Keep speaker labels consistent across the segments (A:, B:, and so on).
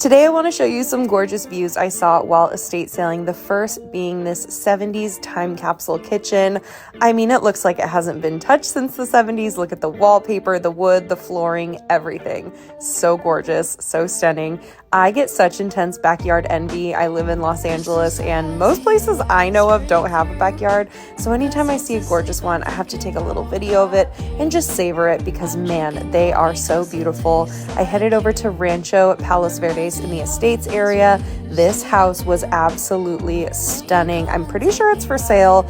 A: Today I want to show you some gorgeous views I saw while estate sailing, the first being this 70s time capsule kitchen. I mean, it looks like it hasn't been touched since the 70s. Look at the wallpaper, the wood, the flooring, everything. So gorgeous, so stunning. I get such intense backyard envy. I live in Los Angeles and most places I know of don't have a backyard. So anytime I see a gorgeous one, I have to take a little video of it and just savor it because man, they are so beautiful. I headed over to Rancho Palos Verdes in the Estates area. This house was absolutely stunning. I'm pretty sure it's for sale.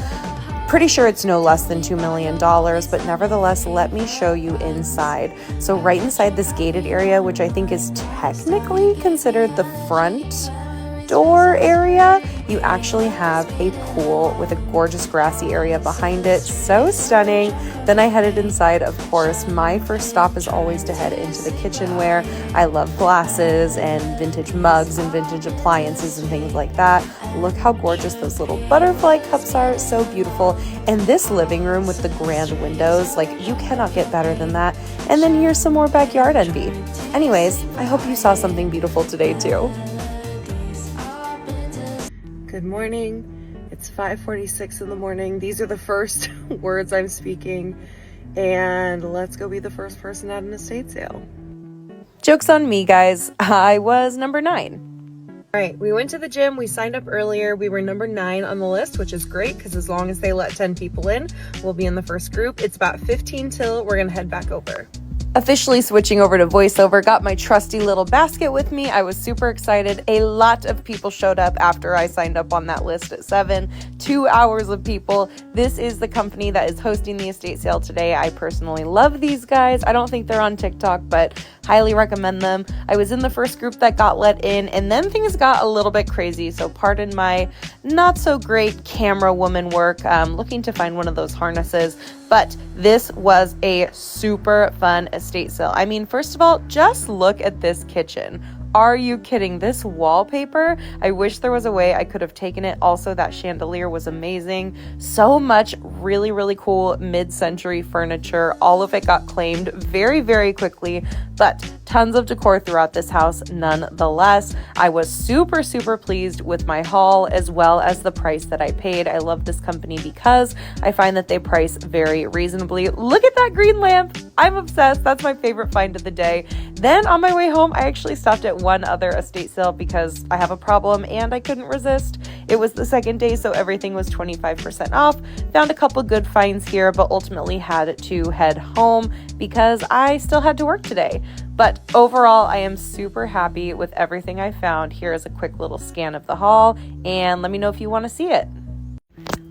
A: Pretty sure it's no less than $2 million, but nevertheless, let me show you inside. So right inside this gated area, which I think is technically considered the front door area, you actually have a pool with a gorgeous grassy area behind it. So stunning. Then I headed inside, of course. My first stop is always to head into the kitchenware. I love glasses and vintage mugs and vintage appliances and things like that. Look how gorgeous those little butterfly cups are. So beautiful. And this living room with the grand windows, like you cannot get better than that. And then here's some more backyard envy. Anyways, I hope you saw something beautiful today too. Good morning. It's 5:46 in the morning. These are the first words I'm speaking, and let's go be the first person at an estate sale. Joke's on me, guys. I was number 9. All right, we went to the gym. We signed up earlier. We were number 9 on the list, which is great because as long as they let 10 people in, we'll be in the first group. It's about 15 till we're going to head back over. Officially switching over to voiceover, got my trusty little basket with me. I was super excited. A lot of people showed up after I signed up on that list at 7. 2 hours of people. This is the company that is hosting the estate sale today. I personally love these guys. I don't think they're on TikTok, but highly recommend them. I was in the first group that got let in, and then things got a little bit crazy. So pardon my not so great camera woman work. Looking to find one of those harnesses. But this was a super fun estate sale. I mean, first of all, just look at this kitchen. Are you kidding? This wallpaper, I wish there was a way I could have taken it. Also, that chandelier was amazing. So much really, really cool mid-century furniture. All of it got claimed very, very quickly, but tons of decor throughout this house nonetheless. I was super, super pleased with my haul as well as the price that I paid. I love this company because I find that they price very reasonably. Look at that green lamp. I'm obsessed. That's my favorite find of the day. Then on my way home, I actually stopped at one other estate sale because I have a problem and I couldn't resist. It was the second day, so everything was 25% off. Found a couple good finds here, but ultimately had to head home because I still had to work today. But overall, I am super happy with everything I found. Here is a quick little scan of the haul, and let me know if you want to see it.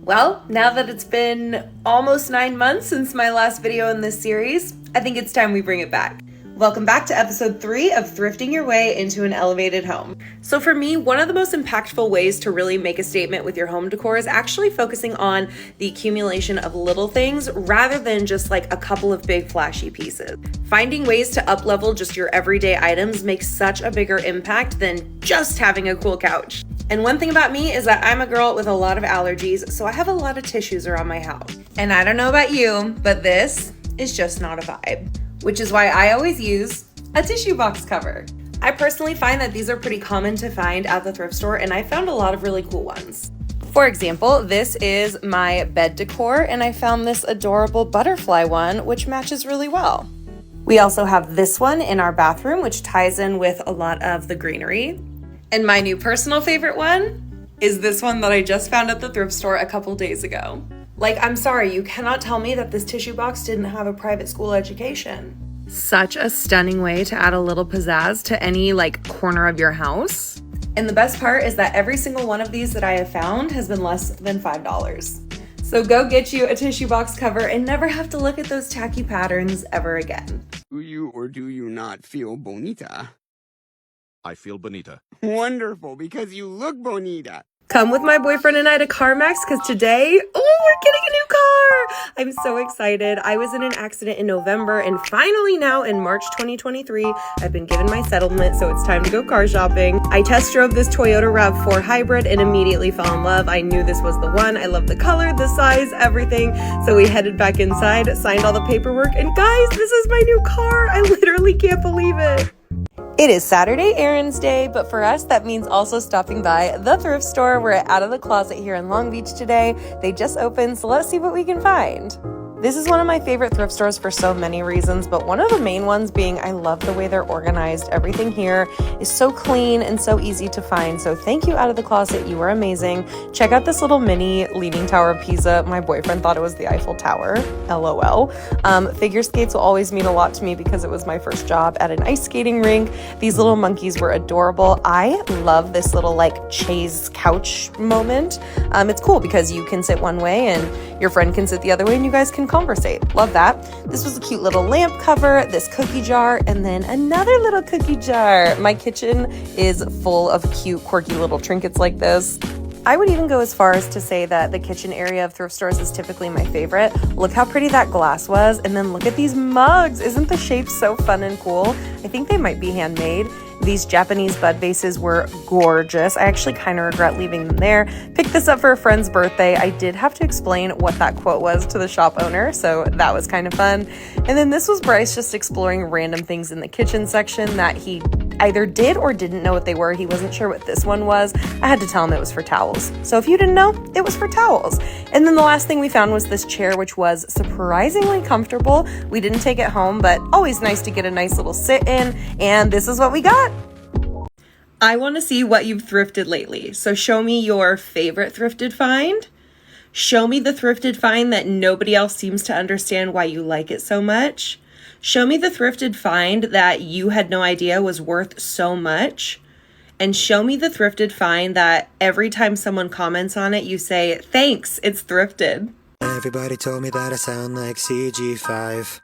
A: Well, now that it's been almost 9 months since my last video in this series, I think it's time we bring it back. Welcome back to episode 3 of Thrifting Your Way into an Elevated Home. So for me, one of the most impactful ways to really make a statement with your home decor is actually focusing on the accumulation of little things rather than just like a couple of big flashy pieces. Finding ways to up-level just your everyday items makes such a bigger impact than just having a cool couch. And one thing about me is that I'm a girl with a lot of allergies, so I have a lot of tissues around my house. And I don't know about you, but this is just not a vibe. Which is why I always use a tissue box cover. I personally find that these are pretty common to find at the thrift store, and I found a lot of really cool ones. For example, this is my bed decor, and I found this adorable butterfly one, which matches really well. We also have this one in our bathroom, which ties in with a lot of the greenery. And my new personal favorite one is this one that I just found at the thrift store a couple days ago. Like, I'm sorry, you cannot tell me that this tissue box didn't have a private school education. Such a stunning way to add a little pizzazz to any like corner of your house. And the best part is that every single one of these that I have found has been less than $5. So go get you a tissue box cover and never have to look at those tacky patterns ever again.
B: Do you or do you not feel bonita?
C: I feel bonita.
B: Wonderful, because you look bonita.
A: Come with my boyfriend and I to CarMax because today, we're getting a new car. I'm so excited. I was in an accident in November and finally now in March 2023, I've been given my settlement, so it's time to go car shopping. I test drove this Toyota RAV4 Hybrid and immediately fell in love. I knew this was the one. I love the color, the size, everything. So we headed back inside, signed all the paperwork, and guys, this is my new car. I literally can't believe it. It is Saturday errands day, but for us, that means also stopping by the thrift store. We're at Out of the Closet here in Long Beach today. They just opened, so let's see what we can find. This is one of my favorite thrift stores for so many reasons, but one of the main ones being I love the way they're organized. Everything here is so clean and so easy to find. So thank you, Out of the Closet. You are amazing. Check out this little mini Leaning Tower of Pisa. My boyfriend thought it was the Eiffel Tower. LOL. Figure skates will always mean a lot to me because it was my first job at an ice skating rink. These little monkeys were adorable. I love this little like chaise couch moment. It's cool because you can sit one way and your friend can sit the other way and you guys can conversate. Love that. This was a cute little lamp cover, this cookie jar, and then another little cookie jar. My kitchen is full of cute, quirky little trinkets like this. I would even go as far as to say that the kitchen area of thrift stores is typically my favorite. Look how pretty that glass was, and then look at these mugs. Isn't the shape so fun and cool? I think they might be handmade. These Japanese bud vases were gorgeous. I actually kind of regret leaving them there. Picked this up for a friend's birthday. I did have to explain what that quote was to the shop owner, so that was kind of fun. And then this was Bryce just exploring random things in the kitchen section that he either did or didn't know what they were. He wasn't sure what this one was. I had to tell him it was for towels. So if you didn't know, it was for towels. And then the last thing we found was this chair, which was surprisingly comfortable. We didn't take it home, but always nice to get a nice little sit in. And this is what we got. I want to see what you've thrifted lately. So show me your favorite thrifted find. Show me the thrifted find that nobody else seems to understand why you like it so much. Show me the thrifted find that you had no idea was worth so much. And show me the thrifted find that every time someone comments on it, you say, thanks, it's thrifted.
D: Everybody told me that I sound like CG5.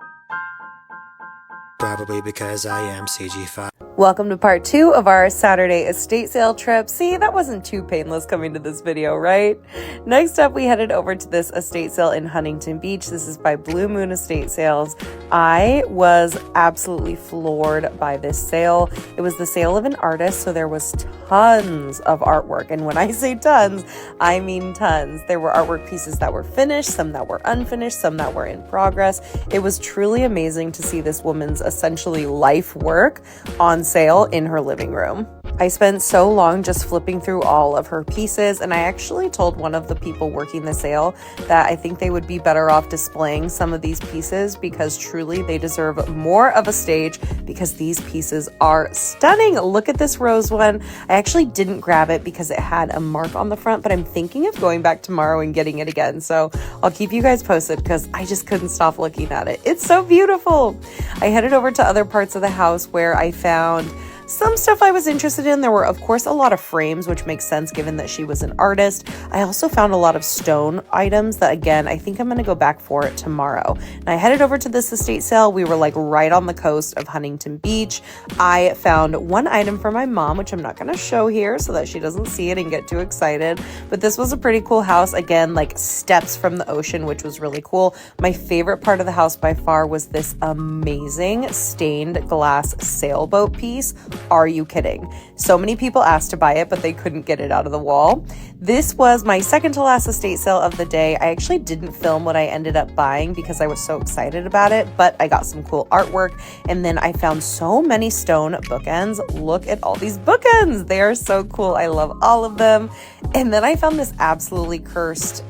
D: Probably because I am CG5.
A: Welcome to part 2 of our Saturday estate sale trip. See, that wasn't too painless coming to this video, right? Next up, we headed over to this estate sale in Huntington Beach. This is by Blue Moon Estate Sales. I was absolutely floored by this sale. It was the sale of an artist, so there was tons of artwork. And when I say tons, I mean tons. There were artwork pieces that were finished, some that were unfinished, some that were in progress. It was truly amazing to see this woman's essentially life work on sale in her living room. I spent so long just flipping through all of her pieces, and I actually told one of the people working the sale that I think they would be better off displaying some of these pieces because truly they deserve more of a stage because these pieces are stunning. Look at this rose one. I actually didn't grab it because it had a mark on the front, but I'm thinking of going back tomorrow and getting it again. So I'll keep you guys posted because I just couldn't stop looking at it. It's so beautiful. I headed over to other parts of the house where I found some stuff I was interested in. There were, of course, a lot of frames, which makes sense given that she was an artist. I also found a lot of stone items that, again, I think I'm going to go back for it tomorrow. And I headed over to this estate sale. We were like right on the coast of Huntington Beach. I found one item for my mom, which I'm not going to show here so that she doesn't see it and get too excited. But this was a pretty cool house. Again, like steps from the ocean, which was really cool. My favorite part of the house by far was this amazing stained glass sailboat piece. Are you kidding? So many people asked to buy it, but they couldn't get it out of the wall. This was my second to last estate sale of the day. I actually didn't film what I ended up buying because I was so excited about it, but I got some cool artwork. And then I found so many stone bookends. Look at all these bookends. They are so cool. I love all of them. And then I found this absolutely cursed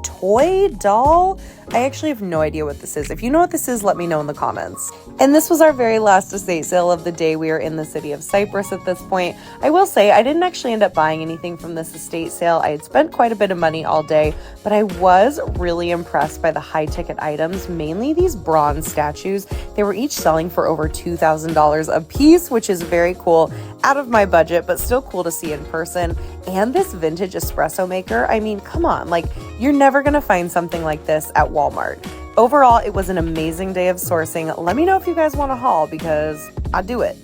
A: toy doll. I actually have no idea what this is. If you know what this is, let me know in the comments. And this was our very last estate sale of the day. We are in the city of Cypress at this point. I will say I didn't actually end up buying anything from this estate sale. I had spent quite a bit of money all day, but I was really impressed by the high ticket items, mainly these bronze statues. They were each selling for over $2,000 a piece, which is very cool. Out of my budget, but still cool to see in person. And this vintage espresso maker. I mean, come on, like you're never gonna find something like this at Walmart. Overall, it was an amazing day of sourcing. Let me know if you guys want to haul because I'll do it.